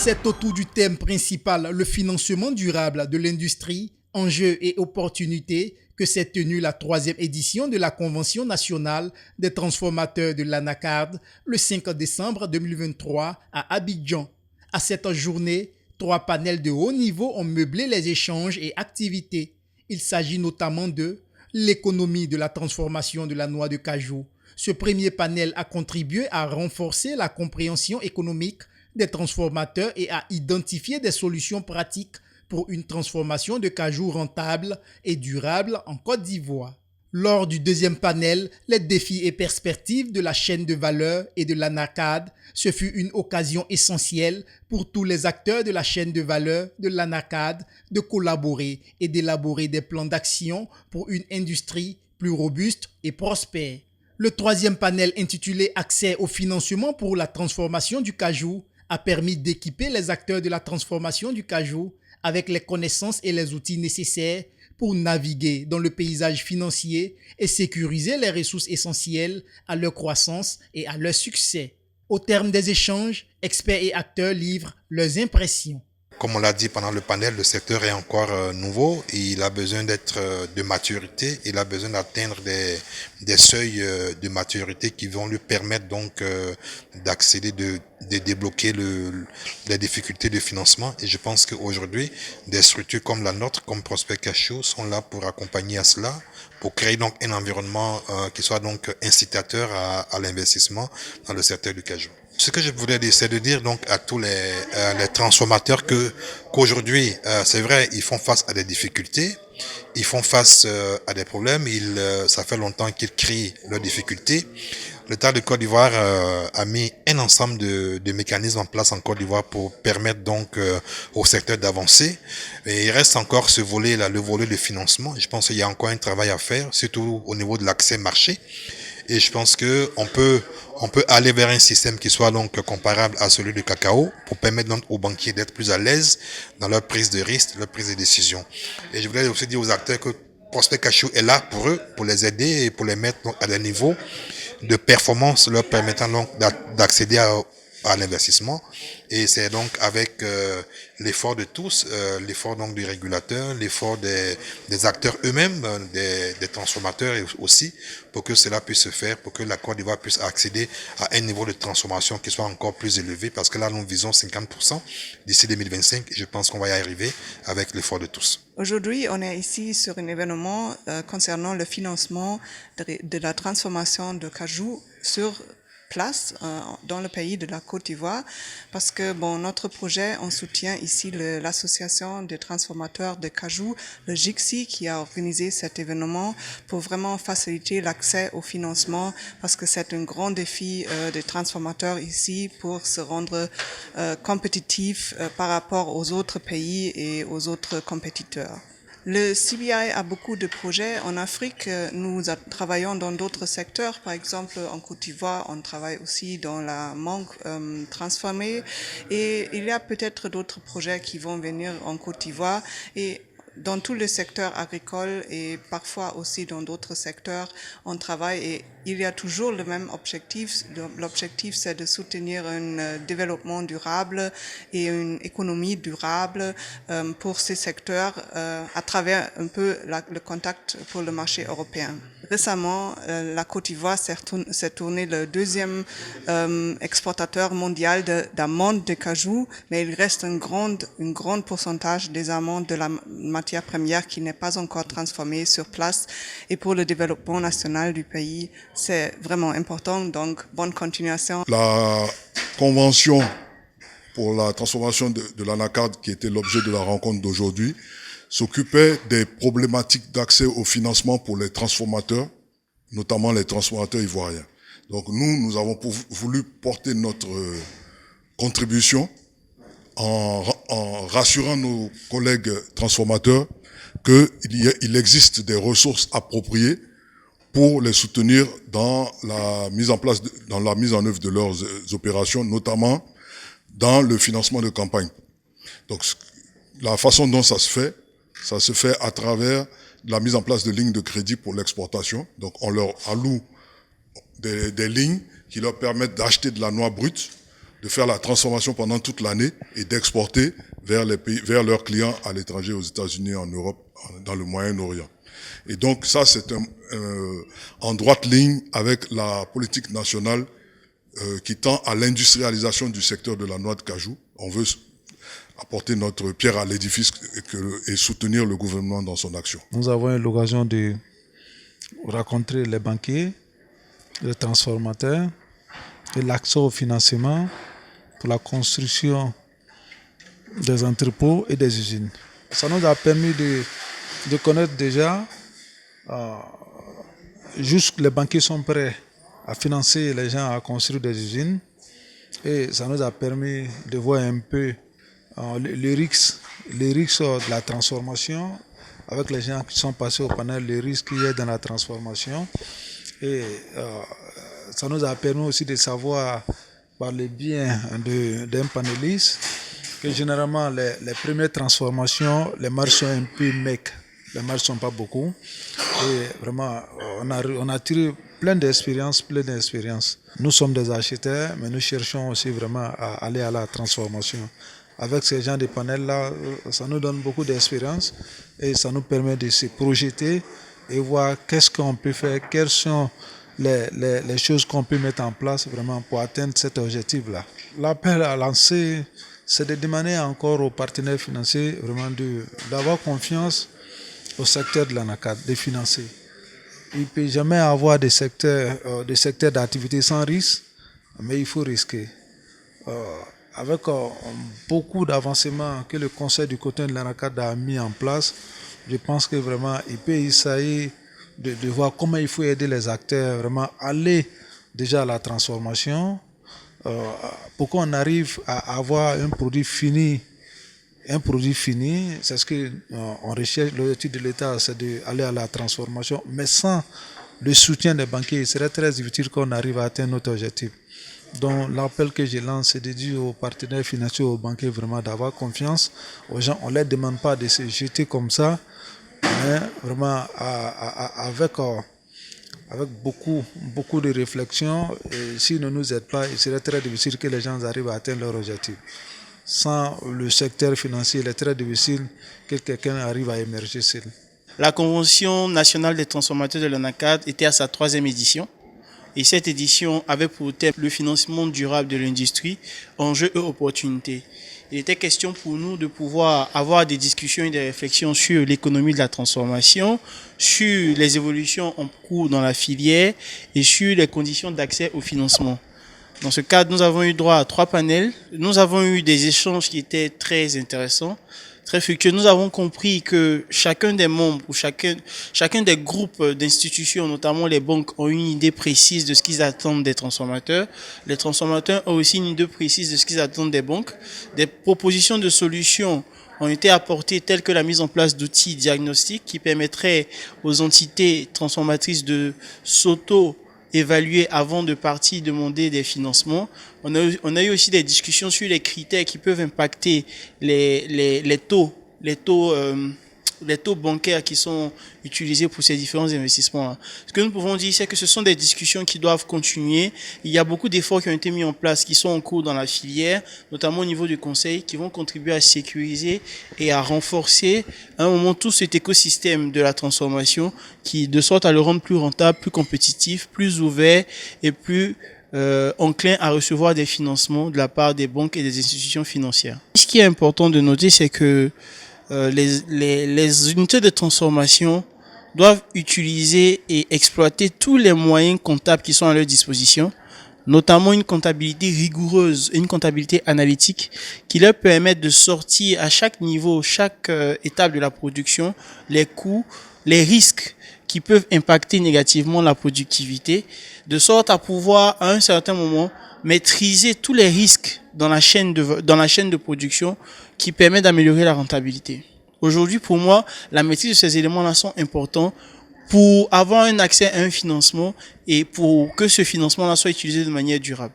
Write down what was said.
C'est autour du thème principal, le financement durable de l'industrie, enjeux et opportunités, que s'est tenue la troisième édition de la Convention nationale des transformateurs de l'ANACAD le 5 décembre 2023 à Abidjan. À cette journée, 3 panels de haut niveau ont meublé les échanges et activités. Il s'agit notamment de l'économie de la transformation de la noix de cajou. Ce premier panel a contribué à renforcer la compréhension économique des transformateurs et à identifier des solutions pratiques pour une transformation de cajou rentable et durable en Côte d'Ivoire. Lors du deuxième panel, les défis et perspectives de la chaîne de valeur et de l'ANACAD, ce fut une occasion essentielle pour tous les acteurs de la chaîne de valeur de l'ANACAD de collaborer et d'élaborer des plans d'action pour une industrie plus robuste et prospère. Le troisième panel intitulé Accès au financement pour la transformation du cajou a permis d'équiper les acteurs de la transformation du cajou avec les connaissances et les outils nécessaires pour naviguer dans le paysage financier et sécuriser les ressources essentielles à leur croissance et à leur succès. Au terme des échanges, experts et acteurs livrent leurs impressions. Comme on l'a dit pendant le panel, le secteur est encore nouveau. Il a besoin d'être de maturité. Il a besoin d'atteindre des seuils de maturité qui vont lui permettre donc d'accéder, de débloquer les difficultés de financement. Et je pense qu'aujourd'hui, des structures comme la nôtre, comme Prospect Cachou, sont là pour accompagner à cela, pour créer donc un environnement qui soit donc incitateur à l'investissement dans le secteur du cajou. Ce que je voulais dire, c'est de dire donc à tous les transformateurs qu'aujourd'hui, c'est vrai, ils font face à des difficultés, ils font face à des problèmes, ça fait longtemps qu'ils crient leurs difficultés. L'État de Côte d'Ivoire a mis un ensemble de mécanismes en place en Côte d'Ivoire pour permettre donc au secteur d'avancer. Et il reste encore ce volet-là, le volet de financement. Je pense qu'il y a encore un travail à faire, surtout au niveau de l'accès marché. Et je pense que on peut aller vers un système qui soit donc comparable à celui du cacao pour permettre donc aux banquiers d'être plus à l'aise dans leur prise de risque, leur prise de décision. Et je voulais aussi dire aux acteurs que Prospect Cachou est là pour eux, pour les aider et pour les mettre donc à des niveaux de performance leur permettant donc d'accéder à l'investissement. Et c'est donc avec l'effort de tous, l'effort donc du régulateur, l'effort des acteurs eux-mêmes, des transformateurs aussi, pour que cela puisse se faire, pour que la Côte d'Ivoire puisse accéder à un niveau de transformation qui soit encore plus élevé, parce que là nous visons 50% d'ici 2025 et je pense qu'on va y arriver avec l'effort de tous. Aujourd'hui, on est ici sur un événement concernant le financement de la transformation de cajou sur place dans le pays de la Côte d'Ivoire parce que notre projet, on soutient ici l'association des transformateurs de cajou, le GICSI, qui a organisé cet événement pour vraiment faciliter l'accès au financement parce que c'est un grand défi des transformateurs ici pour se rendre compétitifs par rapport aux autres pays et aux autres compétiteurs. Le CBI a beaucoup de projets en Afrique. Nous travaillons dans d'autres secteurs. Par exemple, en Côte d'Ivoire, on travaille aussi dans la mangue transformée. Et il y a peut-être d'autres projets qui vont venir en Côte d'Ivoire. Et dans tous les secteurs agricoles et parfois aussi dans d'autres secteurs, on travaille et il y a toujours le même objectif. L'objectif, c'est de soutenir un développement durable et une économie durable pour ces secteurs à travers un peu le contact pour le marché européen. Récemment, la Côte d'Ivoire s'est tournée le deuxième exportateur mondial d'amandes de cajou, mais il reste un grand pourcentage des amandes de la matière première qui n'est pas encore transformée sur place. Et pour le développement national du pays, c'est vraiment important. Donc, bonne continuation. La convention pour la transformation de l'ANACAD, qui était l'objet de la rencontre d'aujourd'hui, s'occupait des problématiques d'accès au financement pour les transformateurs, notamment les transformateurs ivoiriens. Donc nous avons voulu porter notre contribution en rassurant nos collègues transformateurs qu'il existe des ressources appropriées pour les soutenir dans la mise en œuvre de leurs opérations, notamment dans le financement de campagne. Donc, la façon dont ça se fait à travers la mise en place de lignes de crédit pour l'exportation. Donc, on leur alloue des lignes qui leur permettent d'acheter de la noix brute, de faire la transformation pendant toute l'année et d'exporter vers les pays, vers leurs clients à l'étranger, aux États-Unis, en Europe, dans le Moyen-Orient. Et donc ça, c'est en droite ligne avec la politique nationale qui tend à l'industrialisation du secteur de la noix de cajou. On veut apporter notre pierre à l'édifice et soutenir le gouvernement dans son action. Nous avons eu l'occasion de rencontrer les banquiers, les transformateurs et l'accès au financement pour la construction des entrepôts et des usines. Ça nous a permis de connaître déjà juste les banquiers sont prêts à financer les gens à construire des usines et ça nous a permis de voir un peu les risques de la transformation avec les gens qui sont passés au panel, les risques qu'il y a dans la transformation et ça nous a permis aussi de savoir par le bien d'un panéliste que généralement les premières transformations, les marges sont un peu mecs, les marges ne sont pas beaucoup et vraiment on a tiré plein d'expériences. Nous sommes des architectes mais nous cherchons aussi vraiment à aller à la transformation. Avec ces gens de panels-là, ça nous donne beaucoup d'expérience et ça nous permet de se projeter et voir qu'est-ce qu'on peut faire, quelles sont les choses qu'on peut mettre en place vraiment pour atteindre cet objectif-là. L'appel à lancer, c'est de demander encore aux partenaires financiers vraiment d'avoir confiance au secteur de l'ANACAD, de financer. Il ne peut jamais avoir des secteurs d'activité sans risque, mais il faut risquer. Avec beaucoup d'avancements que le Conseil du coton de l'ANACAD a mis en place, je pense que vraiment il peut essayer de voir comment il faut aider les acteurs vraiment à aller déjà à la transformation pour qu'on arrive à avoir un produit fini. C'est ce que on recherche. L'objectif de l'État, c'est d'aller à la transformation, mais sans le soutien des banquiers, il serait très difficile qu'on arrive à atteindre notre objectif. Donc l'appel que je lance, c'est de dire aux partenaires financiers, aux banquiers, vraiment d'avoir confiance aux gens. On ne leur demande pas de se jeter comme ça, mais vraiment avec beaucoup de réflexion. Et s'ils ne nous aident pas, il serait très difficile que les gens arrivent à atteindre leur objectif. Sans le secteur financier, il est très difficile que quelqu'un arrive à émerger seul. La Convention nationale des transformateurs de l'ANACAD était à sa 3e édition. Et cette édition avait pour thème le financement durable de l'industrie, enjeux et opportunités. Il était question pour nous de pouvoir avoir des discussions et des réflexions sur l'économie de la transformation, sur les évolutions en cours dans la filière et sur les conditions d'accès au financement. Dans ce cadre, nous avons eu droit à 3 panels. Nous avons eu des échanges qui étaient très intéressants, très fructueux. Nous avons compris que chacun des membres ou chacun des groupes d'institutions, notamment les banques, ont une idée précise de ce qu'ils attendent des transformateurs. Les transformateurs ont aussi une idée précise de ce qu'ils attendent des banques. Des propositions de solutions ont été apportées telles que la mise en place d'outils diagnostiques qui permettraient aux entités transformatrices de s'auto-évaluer avant de partir demander des financements. On a eu aussi des discussions sur les critères qui peuvent impacter les taux bancaires qui sont utilisés pour ces différents investissements. Ce que nous pouvons dire, c'est que ce sont des discussions qui doivent continuer. Il y a beaucoup d'efforts qui ont été mis en place, qui sont en cours dans la filière, notamment au niveau du conseil, qui vont contribuer à sécuriser et à renforcer à un moment tout cet écosystème de la transformation, de sorte à le rendre plus rentable, plus compétitif, plus ouvert et plus enclin à recevoir des financements de la part des banques et des institutions financières. Ce qui est important de noter, c'est que les unités de transformation doivent utiliser et exploiter tous les moyens comptables qui sont à leur disposition, notamment une comptabilité rigoureuse, une comptabilité analytique qui leur permettent de sortir à chaque niveau, chaque étape de la production, les coûts, les risques qui peuvent impacter négativement la productivité, de sorte à pouvoir, à un certain moment, maîtriser tous les risques dans la chaîne de production qui permet d'améliorer la rentabilité. Aujourd'hui, pour moi, la maîtrise de ces éléments-là sont importants pour avoir un accès à un financement et pour que ce financement-là soit utilisé de manière durable.